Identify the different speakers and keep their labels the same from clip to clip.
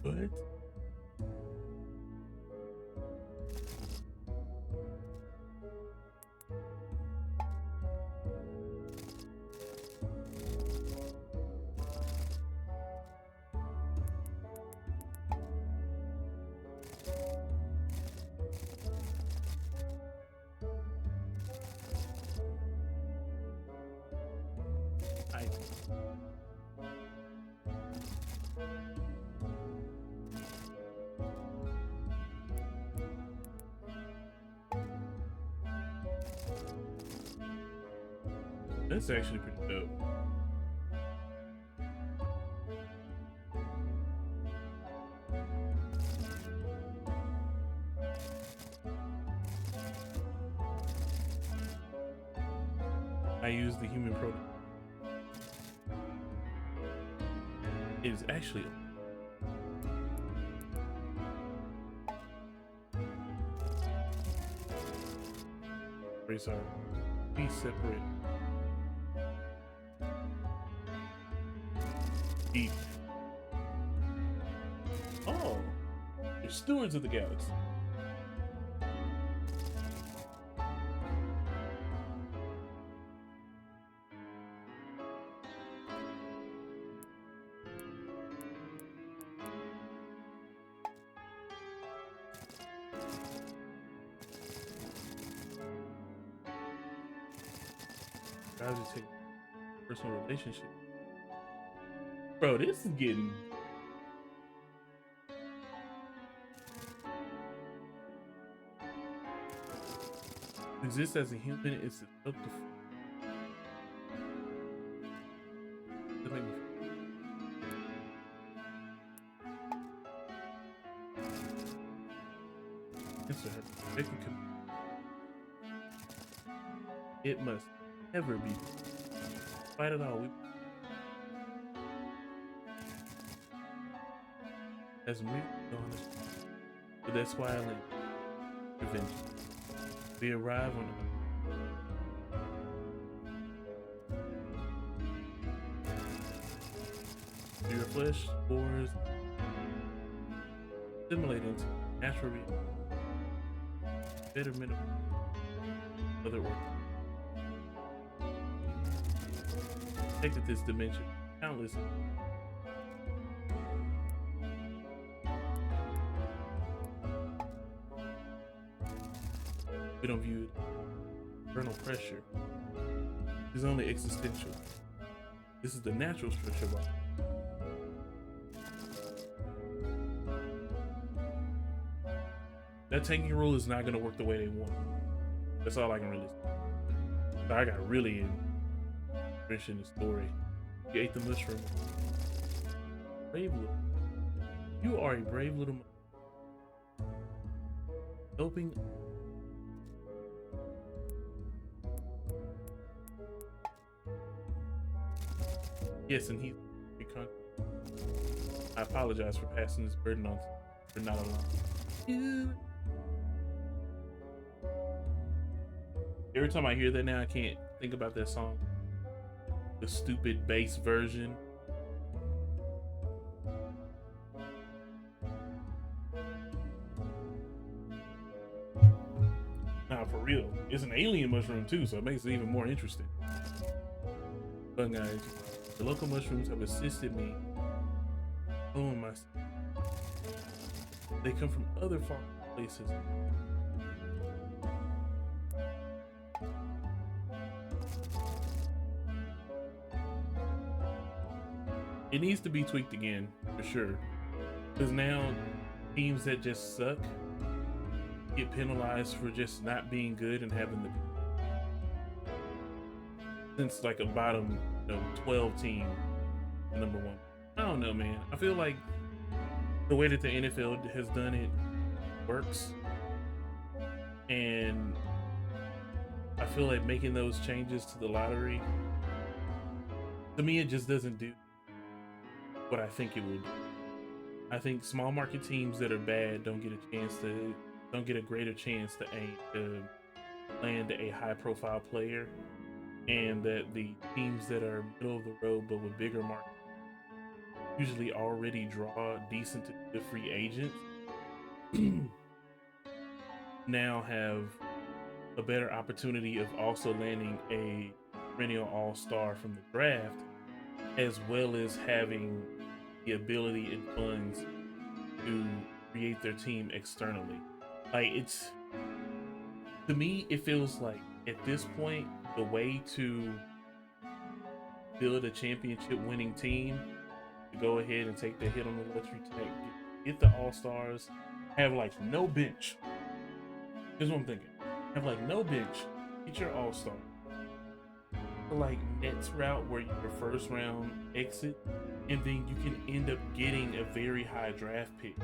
Speaker 1: What? I That's actually pretty dope. I use the human protein. It is actually very sorry. Be separate. Deep. Oh, you're stewards of the galaxy. Guys are taking personal relationship. Bro, this is getting. Exist as a human is up to make me answer her. It must never be. Fight it all. As me on this, but that's why I like revenge. We arrive on your flesh spores assimilate into natural betterment of other organs. Take to this dimension countless. We don't view it internal pressure. It's only existential. This is the natural structure of life. That tanking rule is not going to work the way they want. That's all I can really say. So I got really interested in the story. You ate the mushroom. Brave little. You are a brave little. Helping. Yes, and I apologize for passing this burden on. You're not alone. Every time I hear that now, I can't think about that song. The stupid bass version. Nah, for real. It's an alien mushroom too, so it makes it even more interesting. But guys, the local mushrooms have assisted me following my. They come from other far places. It needs to be tweaked again, for sure. Because now, teams that just suck get penalized for just not being good and having the. Since like a bottom, 12 team, number one. I don't know, man. I feel like the way that the NFL has done it works. And I feel like making those changes to the lottery, to me, it just doesn't do what I think it will do. I think small market teams that are bad don't get a greater chance to land a high profile player, and that the teams that are middle of the road but with bigger market usually already draw decent to good free agents now have a better opportunity of also landing a perennial all-star from the draft, as well as having the ability and funds to create their team externally. Like, it's, to me, it feels like at this point, the way to build a championship winning team, to go ahead and take the hit on the luxury tax, get the all-stars, have like no bench. Here's what I'm thinking. Have like no bench, get your all-star. Like Nets route where your first round exit, and then you can end up getting a very high draft pick,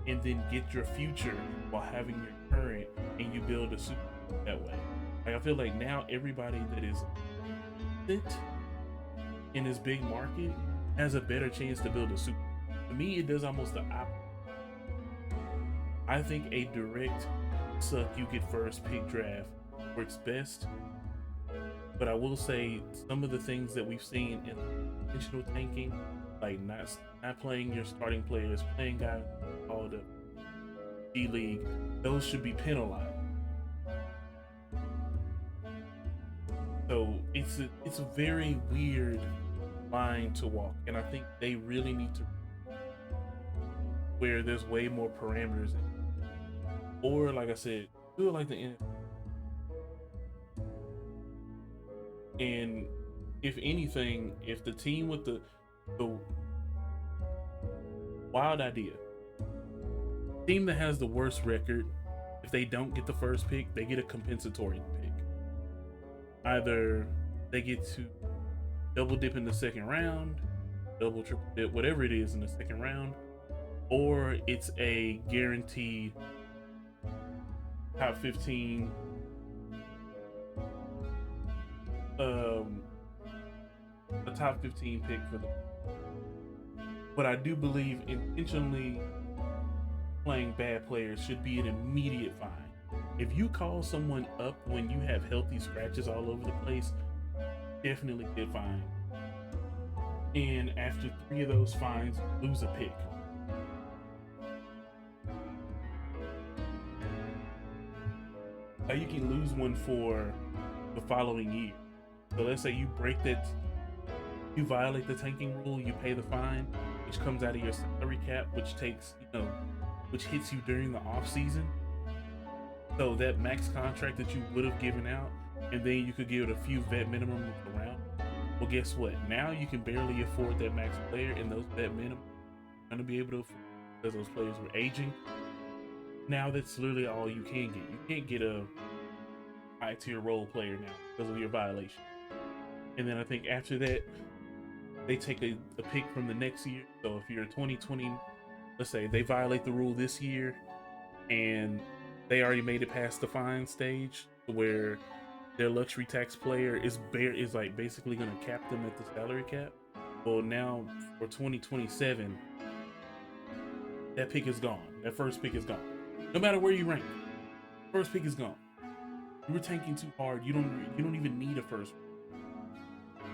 Speaker 1: and then get your future while having your current, and you build a super that way. Like, I feel like now everybody that is fit in this big market has a better chance to build a super. To me, it does almost the opposite. I think a direct suck you get first pick draft works best. But I will say some of the things that we've seen in intentional tanking, like not playing your starting players, playing guys called up D League, those should be penalized. So it's a very weird line to walk, and I think they really need to, where there's way more parameters, or like I said, do it like the NFL. And if anything, if the team with the wild idea, team that has the worst record, if they don't get the first pick, they get a compensatory pick. Either they get to double dip in the second round, double, triple dip, whatever it is in the second round, or it's a guaranteed top 15 a top 15 pick for them. But I do believe intentionally playing bad players should be an immediate fine. If you call someone up when you have healthy scratches all over the place, definitely get fined. And after 3 of those fines, lose a pick. Now you can lose one for the following year. So let's say you break that, you violate the tanking rule, you pay the fine, which comes out of your salary cap, which takes, which hits you during the off season. So that max contract that you would have given out, and then you could give it a few vet minimums around. Well, guess what? Now you can barely afford that max player, and those vet minimums are going to be able to afford because those players were aging. Now that's literally all you can get. You can't get a high tier role player now because of your violation. And then I think after that, they take a pick from the next year. So if you're 2020, let's say they violate the rule this year and they already made it past the fine stage where their luxury tax player is like basically going to cap them at the salary cap. Well, now for 2027, that pick is gone. That first pick is gone. No matter where you rank, first pick is gone. You were tanking too hard. You don't even need a first.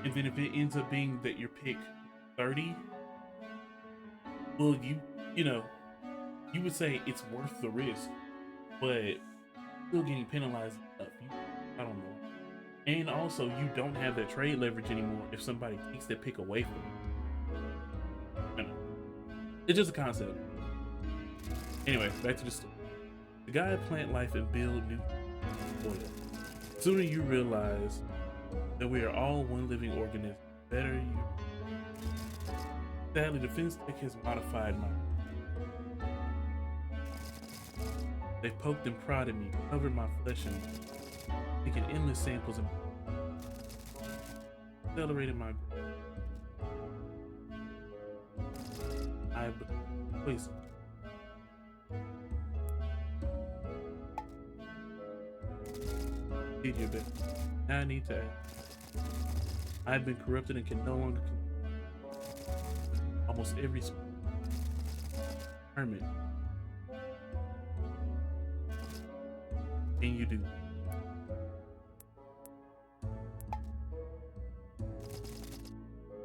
Speaker 1: And then if it ends up being that your pick 30, well, you would say it's worth the risk, but still getting penalized enough. I don't know. And also, you don't have that trade leverage anymore if somebody takes that pick away from you. I know. It's just a concept. Anyway, back to the story. The guy plant life and build new oil. Sooner you realize that we are all one living organism, better you. Sadly, Defense Tech has modified my. They've poked and prodded me, covered my flesh, and taken endless samples and accelerated my growth. I've become poison. Did your best. Now I need to act. I've been corrupted and can no longer almost every Hermit. And you do.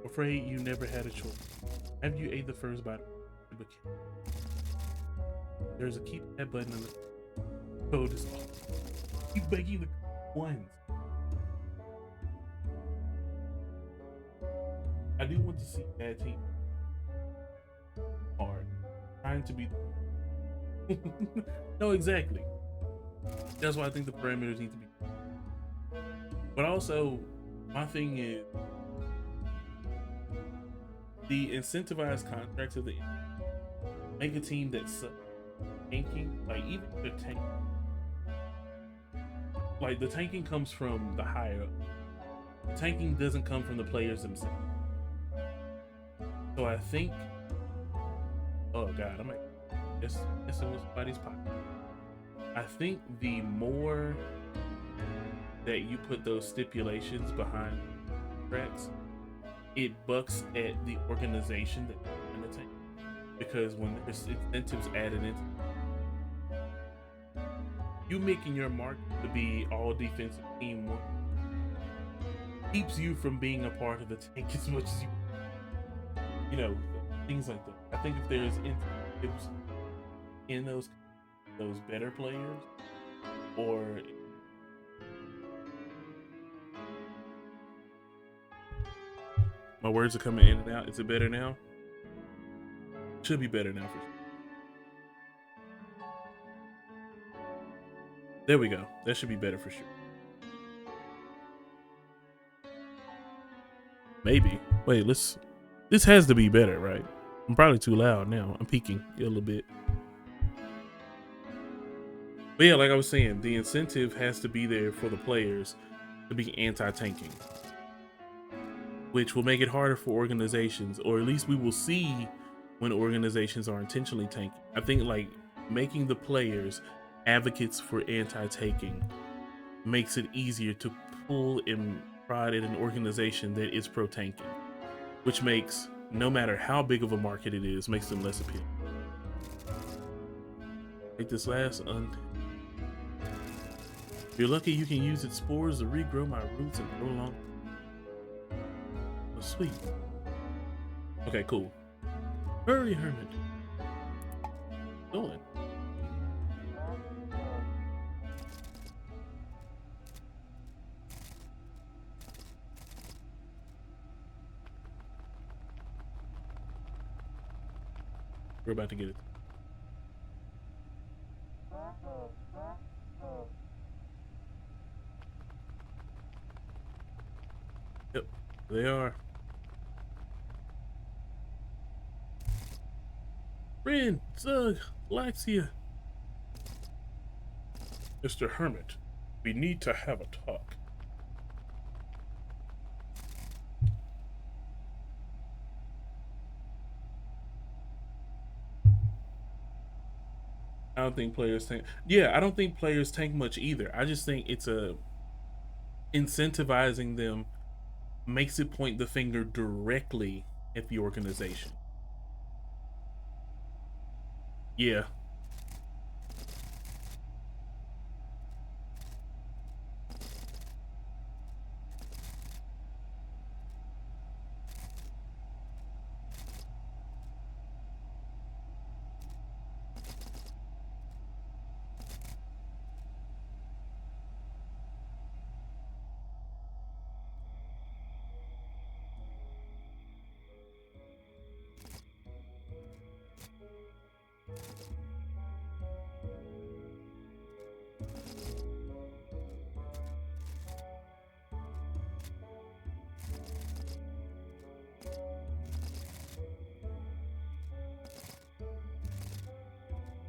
Speaker 1: I'm afraid you never had a choice. Have you ate the first bite? There's a keep that button in the code is keep making the ones. I do want to see bad team hard trying to be no, exactly. That's why I think the parameters need to be. But also, my thing is the incentivized contracts of the make a team that's tanking, like even if they're tanking, like the tanking comes from the higher up. The tanking doesn't come from the players themselves. So I think, oh god, I'm like, this was somebody's pocket. I think the more that you put those stipulations behind tracks, it bucks at the organization that you're in the tank. Because when there's incentives added in, you making your mark to be all defensive team one keeps you from being a part of the tank as much as you know, things like that. I think if there's incentives in those better players, or my words are coming in and out. Is it better now? Should be better now for sure. There we go. That should be better for sure. Maybe. Wait, this has to be better, right? I'm probably too loud now. I'm peaking a little bit. But yeah, like I was saying, the incentive has to be there for the players to be anti-tanking, which will make it harder for organizations, or at least we will see when organizations are intentionally tanking. I think like making the players advocates for anti-tanking makes it easier to pull and prod in an organization that is pro-tanking, which makes, no matter how big of a market it is, makes them less appealing. Take this last if you're lucky, you can use its spores to regrow my roots and grow along. Oh, sweet. Okay, cool. Hurry, Hermit. Going. We're about to get it. Yep, they are. Rin, Zug, Laxia. Mr. Hermit, we need to have a talk. I don't think players tank. Yeah, I don't think players tank much either. I just think it's incentivizing them makes it point the finger directly at the organization. Yeah.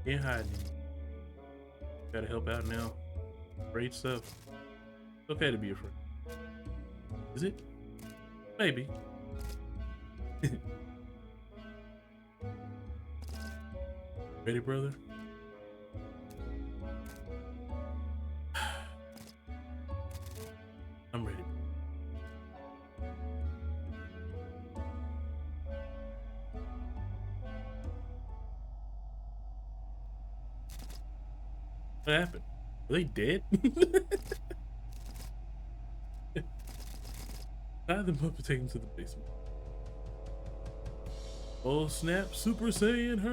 Speaker 1: Can't hide. Gotta help out now. Great stuff. It's okay to be afraid. Is it? Maybe. Ready, brother? I'm ready. What happened? Are they dead? Tie them up and take them to the basement. Oh snap, Super Saiyan